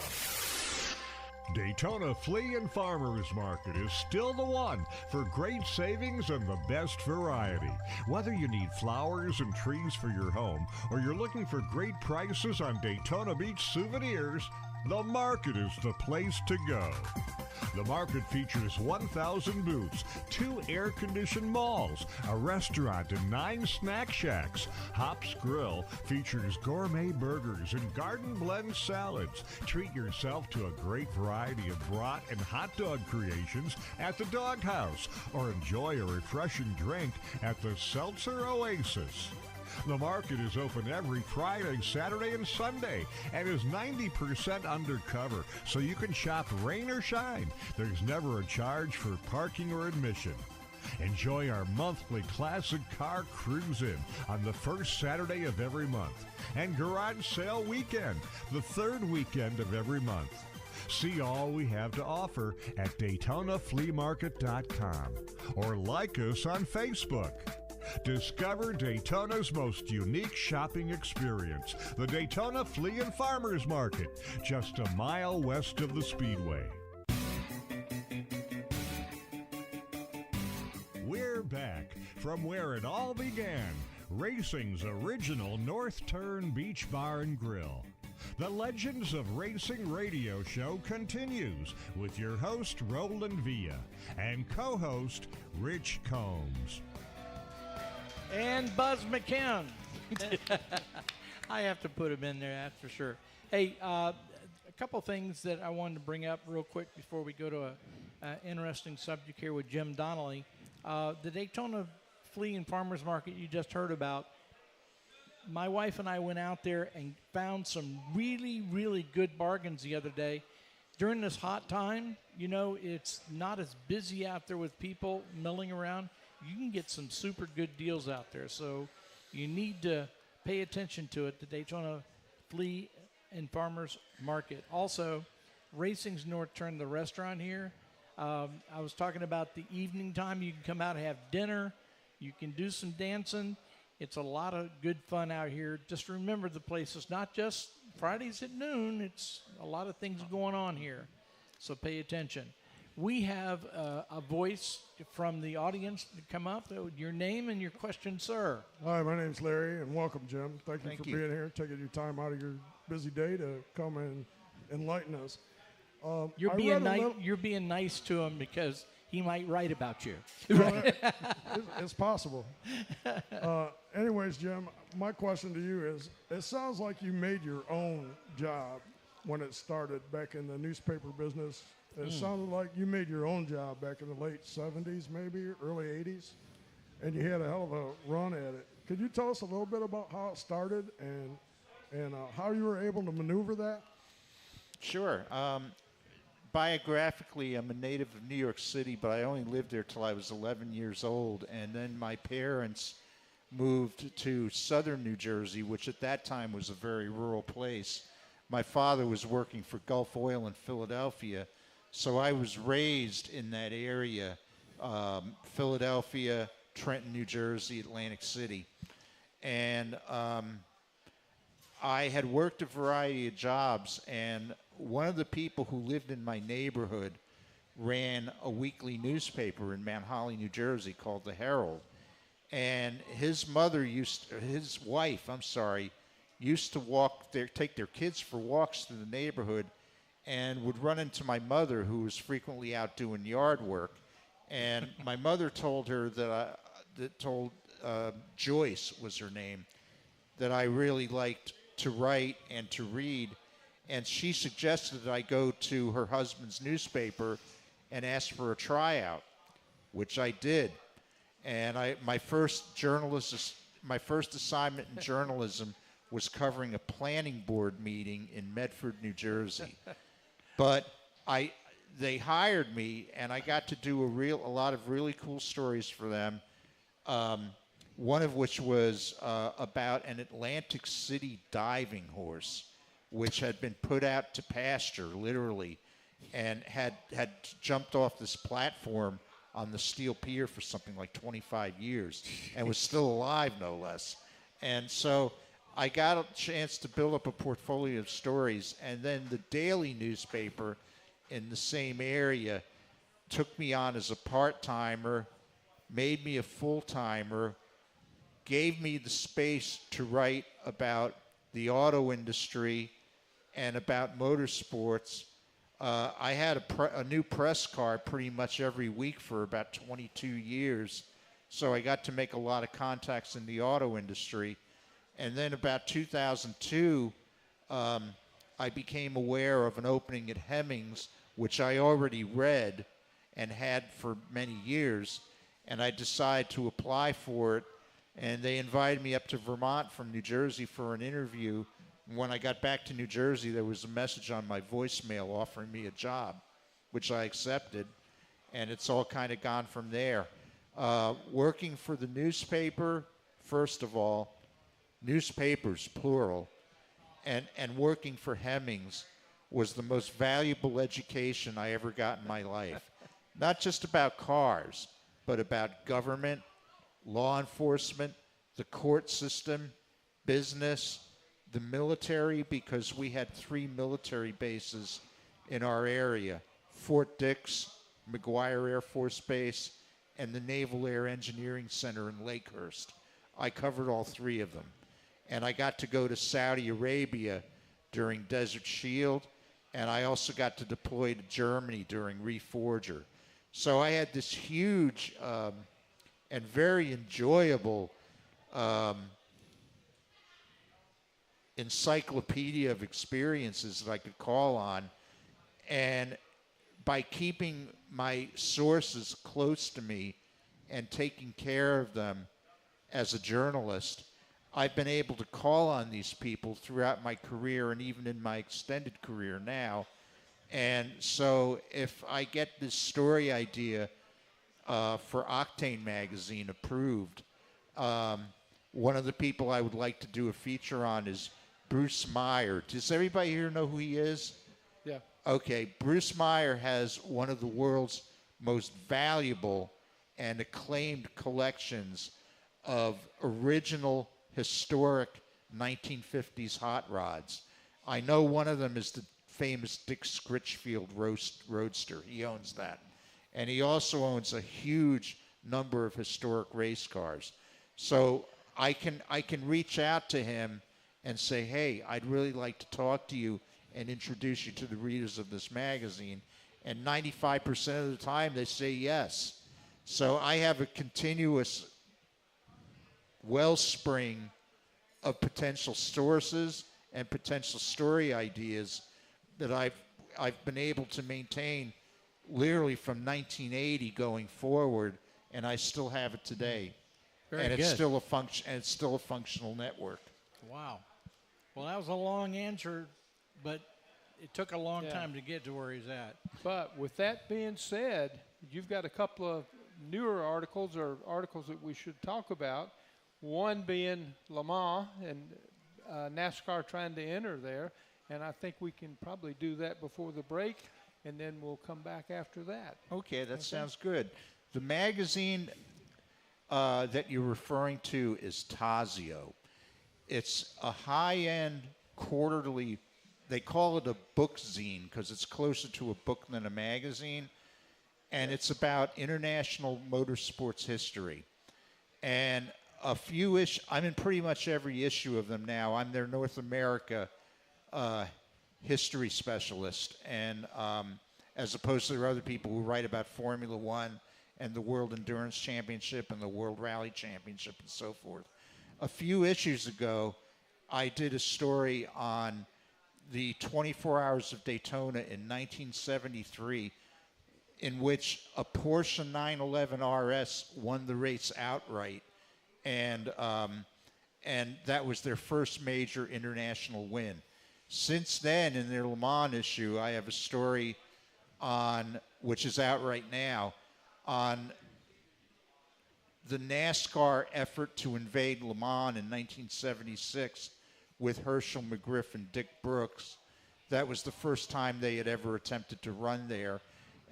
Daytona Flea and Farmers Market is still the one for great savings and the best variety. Whether you need flowers and trees for your home or you're looking for great prices on Daytona Beach souvenirs, the market is the place to go. The market features 1,000 booths, 2 air-conditioned malls, a restaurant, and 9 snack shacks. Hops Grill features gourmet burgers and garden blend salads. Treat yourself to a great variety of brat and hot dog creations at the Dog House, or enjoy a refreshing drink at the Seltzer Oasis. The market is open every Friday, Saturday, and Sunday, and is 90% undercover, so you can shop rain or shine. There's never a charge for parking or admission. Enjoy our monthly classic car cruise-in on the first Saturday of every month, and garage sale weekend, the third weekend of every month. See all we have to offer at DaytonaFleaMarket.com or like us on Facebook. Discover Daytona's most unique shopping experience, the Daytona Flea and Farmers Market, just a mile west of the Speedway. We're back from where it all began, racing's original North Turn Beach Bar and Grill. The Legends of Racing radio show continues with your host, Roland Villa, and co-host, Rich Combs. And Buzz McKim. I have to put him in there, that's for sure. Hey, a couple things that I wanted to bring up real quick before we go to an interesting subject here with Jim Donnelly. The Daytona Flea and Farmers Market you just heard about, my wife and I went out there and found some really, really good bargains the other day. During this hot time, you know, it's not as busy out there with people milling around. You can get some super good deals out there. So you need to pay attention to it, the Daytona Flea and Farmers Market. Also, Racing's North Turn, the restaurant here. I was talking about the evening time. You can come out and have dinner. You can do some dancing. It's a lot of good fun out here. Just remember, the place is not just Fridays at noon. It's a lot of things going on here. So pay attention. We have a voice from the audience to come up. Your name and your question, sir. Hi, my name's Larry, and welcome, Jim. Thank you for you. being here, taking your time out of your busy day to come and enlighten us. You're I being read a nice. little- You're being nice to him because he might write about you. It's possible. Anyways, Jim, my question to you is, it sounds like you made your own job when it started back in the newspaper business. It sounded like you made your own job back in the late 70s, maybe, early 80s, and you had a hell of a run at it. Could you tell us a little bit about how it started and how you were able to maneuver that? Sure. Biographically, I'm a native of New York City, but I only lived there till I was 11 years old. And then my parents moved to southern New Jersey, which at that time was a very rural place. My father was working for Gulf Oil in Philadelphia, so I was raised in that area. Philadelphia, Trenton, New Jersey, Atlantic City. And I had worked a variety of jobs, and one of the people who lived in my neighborhood ran a weekly newspaper in Mount Holly, New Jersey called the Herald. And his wife, used to take their kids for walks through the neighborhood, and would run into my mother, who was frequently out doing yard work. And my mother told her Joyce was her name, that I really liked to write and to read. And she suggested that I go to her husband's newspaper and ask for a tryout, which I did. And my first assignment in journalism was covering a planning board meeting in Medford, New Jersey. But they hired me, and I got to do a lot of really cool stories for them. One of which was about an Atlantic City diving horse, which had been put out to pasture, literally, and had jumped off this platform on the steel pier for something like 25 years and was still alive, no less. And so I got a chance to build up a portfolio of stories, and then the daily newspaper in the same area took me on as a part-timer, made me a full-timer, gave me the space to write about the auto industry and about motorsports. I had a new press card pretty much every week for about 22 years, so I got to make a lot of contacts in the auto industry. And then about 2002, I became aware of an opening at Hemmings, which I already read and had for many years, and I decided to apply for it. And they invited me up to Vermont from New Jersey for an interview. When I got back to New Jersey, there was a message on my voicemail offering me a job, which I accepted, and it's all kind of gone from there. Working for the newspaper, first of all, newspapers, plural, and working for Hemmings was the most valuable education I ever got in my life. Not just about cars, but about government, law enforcement, the court system, business, the military, because we had 3 military bases in our area: Fort Dix, McGuire Air Force Base, and the Naval Air Engineering Center in Lakehurst. I covered all 3 of them. And I got to go to Saudi Arabia during Desert Shield, and I also got to deploy to Germany during Reforger. So I had this huge and very enjoyable encyclopedia of experiences that I could call on. And by keeping my sources close to me and taking care of them as a journalist, I've been able to call on these people throughout my career and even in my extended career now. And so if I get this story idea for Octane magazine approved, one of the people I would like to do a feature on is Bruce Meyer. Does everybody here know who he is? Yeah. Okay, Bruce Meyer has one of the world's most valuable and acclaimed collections of original historic 1950s hot rods. I know one of them is the famous Dick Scritchfield Roadster. He owns that. And he also owns a huge number of historic race cars. So I can reach out to him and say, hey, I'd really like to talk to you and introduce you to the readers of this magazine. And 95% of the time they say yes. So I have a continuous wellspring of potential sources and potential story ideas that I've been able to maintain literally from 1980 going forward, and I still have it today. Very and good. It's still a functional network. Wow. Well, that was a long answer, but it took a long time to get to where he's at. But with that being said, you've got a couple of newer articles or articles that we should talk about. One being Le Mans and NASCAR trying to enter there. And I think we can probably do that before the break, and then we'll come back after that. Okay, that sounds good. The magazine that you're referring to is Tazio. It's a high-end quarterly. They call it a book zine because it's closer to a book than a magazine. And it's about international motorsports history. And a few I'm in pretty much every issue of them now. I'm their North America history specialist. And as opposed to the other people who write about Formula One and the World Endurance Championship and the World Rally Championship and so forth. A few issues ago, I did a story on the 24 Hours of Daytona in 1973, in which a Porsche 911 RS won the race outright, and that was their first major international win. Since then, in their Le Mans issue, I have a story on, which is out right now, on the NASCAR effort to invade Le Mans in 1976 with Herschel McGriff and Dick Brooks. That was the first time they had ever attempted to run there.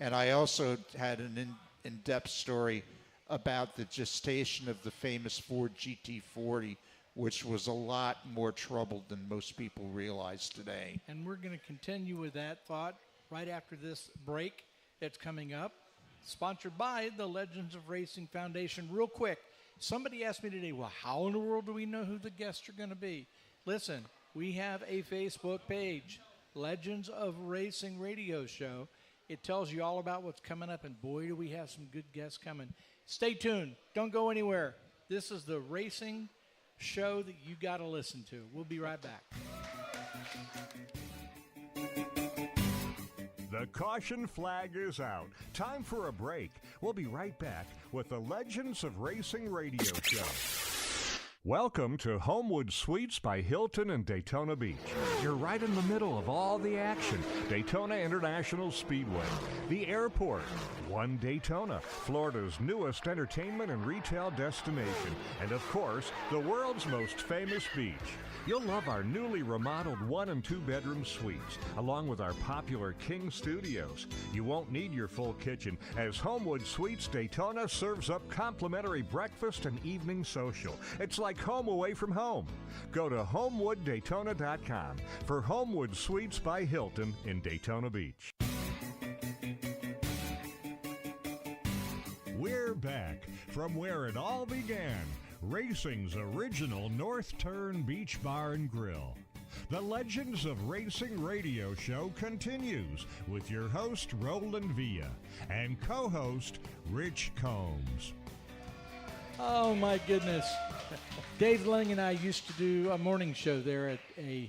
And I also had an in-depth story about the gestation of the famous Ford GT40, which was a lot more troubled than most people realize today. And we're going to continue with that thought right after this break that's coming up, sponsored by the Legends of Racing Foundation. Real quick, somebody asked me today, well, how in the world do we know who the guests are going to be? Listen, we have a Facebook page, Legends of Racing Radio Show. It tells you all about what's coming up, and boy, do we have some good guests coming. Stay tuned. Don't go anywhere. This is the racing show that you got to listen to. We'll be right back. The caution flag is out. Time for a break. We'll be right back with the Legends of Racing Radio Show. Welcome to Homewood Suites by Hilton in Daytona Beach. You're right in the middle of all the action. Daytona International Speedway, the airport, One Daytona, Florida's newest entertainment and retail destination, and of course, the world's most famous beach. You'll love our newly remodeled 1- and 2-bedroom suites, along with our popular King Studios. You won't need your full kitchen, as Homewood Suites Daytona serves up complimentary breakfast and evening social. It's like home away from home. Go to HomewoodDaytona.com for Homewood Suites by Hilton in Daytona Beach. We're back from where it all began. Racing's original North Turn Beach Bar and Grill. The Legends of Racing Radio Show continues with your host, Roland Villa, and co-host, Rich Combs. Oh, my goodness. Dave Lang and I used to do a morning show there at a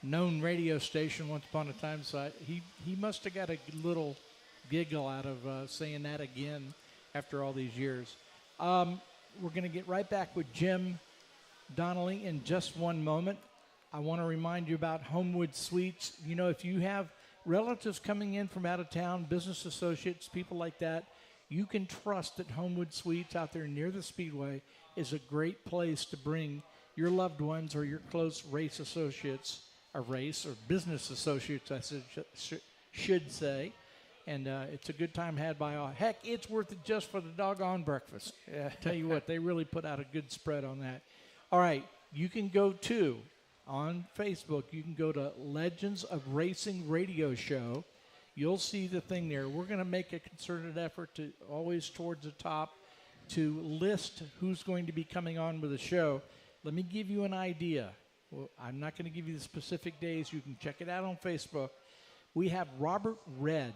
known radio station once upon a time, so he must have got a little giggle out of saying that again after all these years. We're going to get right back with Jim Donnelly in just one moment. I want to remind you about Homewood Suites. You know, if you have relatives coming in from out of town, business associates, people like that, you can trust that Homewood Suites out there near the Speedway is a great place to bring your loved ones or your close race associates, or business associates, I should say. And it's a good time had by all. Heck, it's worth it just for the doggone breakfast. Tell you what, they really put out a good spread on that. All right, you can go on Facebook, you can go to Legends of Racing Radio Show. You'll see the thing there. We're going to make a concerted effort to always towards the top to list who's going to be coming on with the show. Let me give you an idea. Well, I'm not going to give you the specific days. You can check it out on Facebook. We have Robert Red.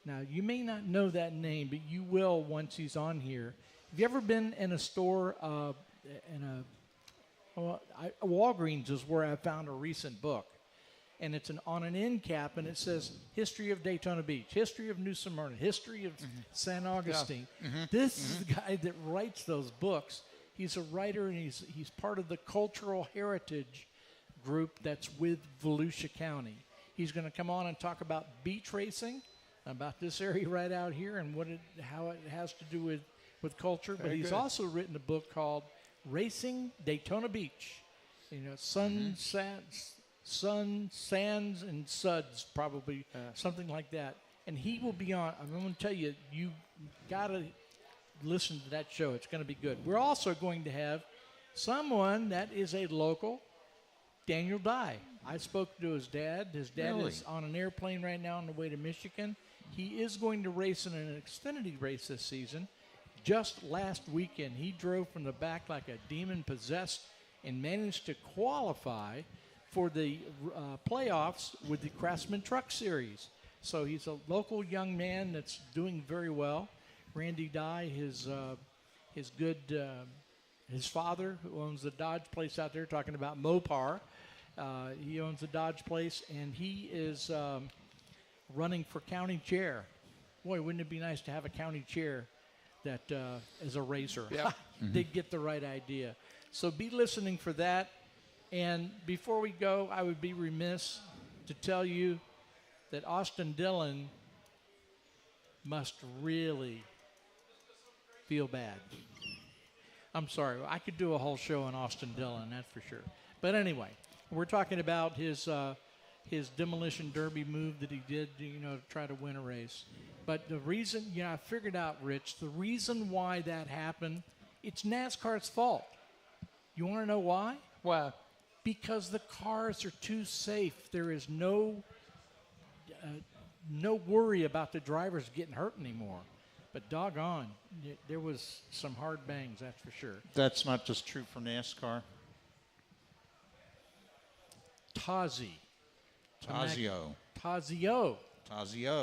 Now, you may not know that name, but you will once he's on here. Have you ever been in a store, Walgreens is where I found a recent book. And it's on an end cap, and it says History of Daytona Beach, History of New Smyrna, History of San Augustine. Yeah. Mm-hmm. This is the guy that writes those books. He's a writer, and he's part of the cultural heritage group that's with Volusia County. He's going to come on and talk about beach racing, about this area right out here, and how it has to do with culture. But he's also written a book called Racing Daytona Beach. You know, Sun, Sands, and Suds, probably something like that. And he will be on. I'm going to tell you, you got to listen to that show. It's going to be good. We're also going to have someone that is a local, Daniel Dye. I spoke to his dad. His dad Really? is on an airplane right now on the way to Michigan. He is going to race in an Xfinity race this season. Just last weekend, he drove from the back like a demon possessed and managed to qualify for the playoffs with the Craftsman Truck Series. So he's a local young man that's doing very well. Randy Dye, his father, who owns the Dodge place out there, talking about Mopar. He owns the Dodge place, and he is running for county chair. Boy, wouldn't it be nice to have a county chair that is a racer? Yeah. They'd get the right idea. So be listening for that. And before we go, I would be remiss to tell you that Austin Dillon must really feel bad. I'm sorry. I could do a whole show on Austin Dillon, that's for sure. But anyway, we're talking about his demolition derby move that he did, to try to win a race. But the reason, I figured out, Rich, the reason why that happened, it's NASCAR's fault. You want to know why? Why? Because the cars are too safe. There is no worry about the drivers getting hurt anymore. But doggone, there was some hard bangs, that's for sure. That's not just true for NASCAR. Tazio. Tazio.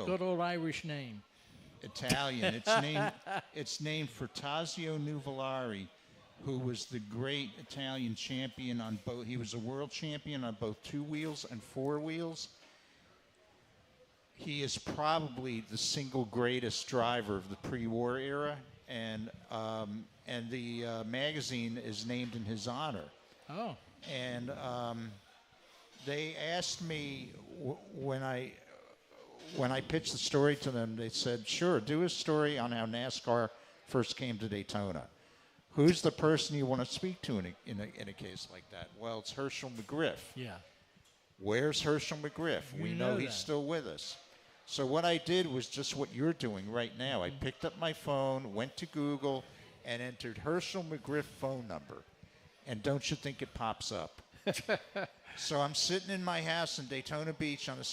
Good old Irish name. Italian. It's named for Tazio Nuvolari, who was the great Italian champion on both. He was a world champion on both 2 wheels and 4 wheels. He is probably the single greatest driver of the pre-war era, and the magazine is named in his honor. Oh. And they asked me when I pitched the story to them, they said, "Sure, do a story on how NASCAR first came to Daytona. Who's the person you want to speak to in a case like that?" Well, it's Herschel McGriff. Yeah. Where's Herschel McGriff? We know he's still with us. So what I did was just what you're doing right now. I picked up my phone, went to Google, and entered Herschel McGriff phone number. And don't you think it pops up? So I'm sitting in my house in Daytona Beach on a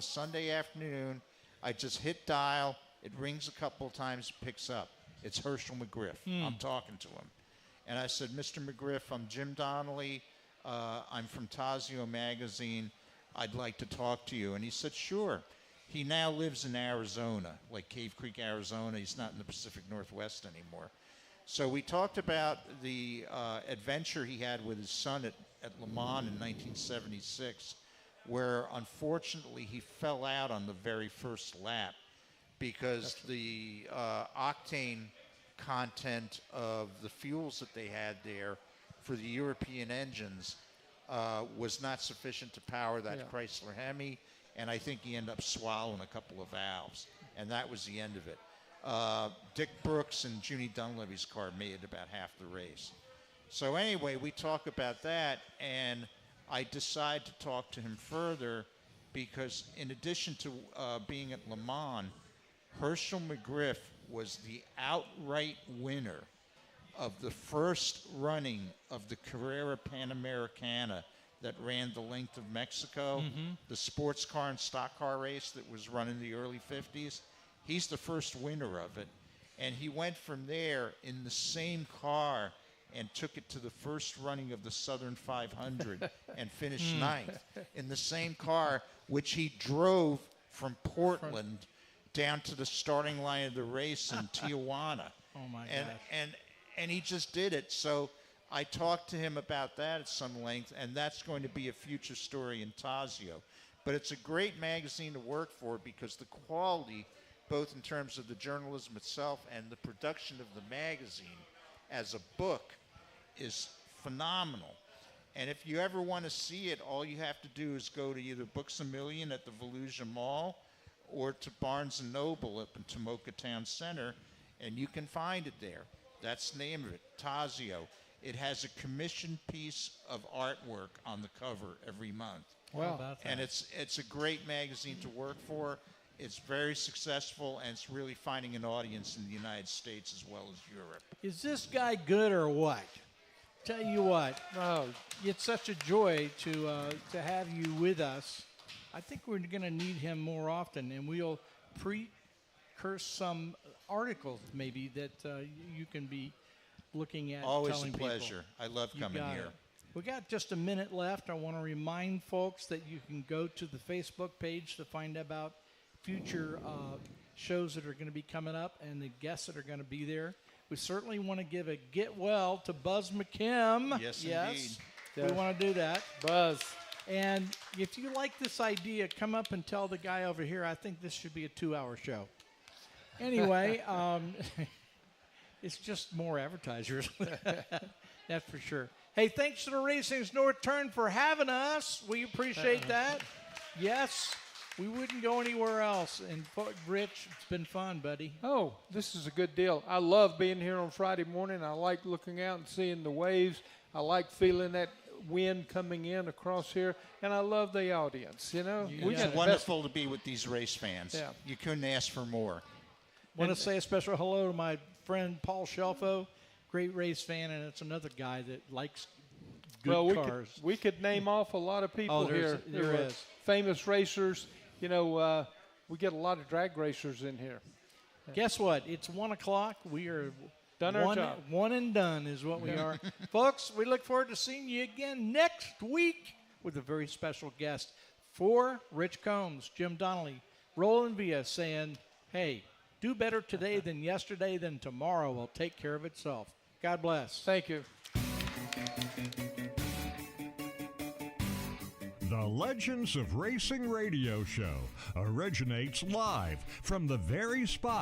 Sunday afternoon. I just hit dial. It rings a couple of times, picks up. It's Herschel McGriff. I'm talking to him. And I said, "Mr. McGriff, I'm Jim Donnelly. I'm from Tazio Magazine. I'd like to talk to you." And he said, "Sure." He now lives in Arizona, like Cave Creek, Arizona. He's not in the Pacific Northwest anymore. So we talked about the adventure he had with his son at Le Mans in 1976, where unfortunately he fell out on the very first lap because the octane content of the fuels that they had there for the European engines was not sufficient to power that Chrysler Hemi, and I think he ended up swallowing a couple of valves, and that was the end of it. Dick Brooks and Jim Donnelly's car made it about half the race. So anyway, we talk about that, and I decide to talk to him further because in addition to being at Le Mans, Herschel McGriff was the outright winner of the first running of the Carrera Panamericana that ran the length of Mexico, the sports car and stock car race that was run in the early 50s. He's the first winner of it. And he went from there in the same car and took it to the first running of the Southern 500 and finished ninth in the same car, which he drove from Portland down to the starting line of the race in Tijuana. Oh, my gosh. And he just did it. So I talked to him about that at some length, and that's going to be a future story in Tazio. But it's a great magazine to work for because the quality, both in terms of the journalism itself and the production of the magazine as a book, is phenomenal. And if you ever want to see it, all you have to do is go to either Books A Million at the Volusia Mall or to Barnes & Noble up in Tomoka Town Center, and you can find it there. That's the name of it, Tazio. It has a commissioned piece of artwork on the cover every month. Wow. How about that? And it's a great magazine to work for. It's very successful, and it's really finding an audience in the United States as well as Europe. Is this guy good or what? Tell you what, Oh, it's such a joy to have you with us. I think we're going to need him more often, and we'll pre-curse some articles maybe that you can be looking at. Always telling a pleasure. People. I love You coming got here. it. We got just a minute left. I want to remind folks that you can go to the Facebook page to find about future shows that are going to be coming up and the guests that are going to be there. We certainly want to give a get well to Buzz McKim. Yes, indeed. We want to do that. Buzz. And if you like this idea, come up and tell the guy over here, I think this should be a 2-hour show. Anyway, it's just more advertisers. That's for sure. Hey, thanks to the Racing's North Turn for having us. We appreciate that. Yes, we wouldn't go anywhere else. And Rich, it's been fun, buddy. Oh, this is a good deal. I love being here on Friday morning. I like looking out and seeing the waves. I like feeling that wind coming in across here, and I love the audience. You know, we got It's the wonderful to be with these race fans. Yeah. You couldn't ask for more. Want to say a special hello to my friend Paul Shelfo, great race fan, and it's another guy that likes good cars. We could name off a lot of people here. There who are is. famous racers. You know, we get a lot of drag racers in here. Guess what? It's 1 o'clock. We are Done our job. One and done is what we are. Folks, we look forward to seeing you again next week with a very special guest. For Rich Combs, Jim Donnelly, Roland Villa saying, hey, do better today than yesterday, then tomorrow will take care of itself. God bless. Thank you. The Legends of Racing radio show originates live from the very spot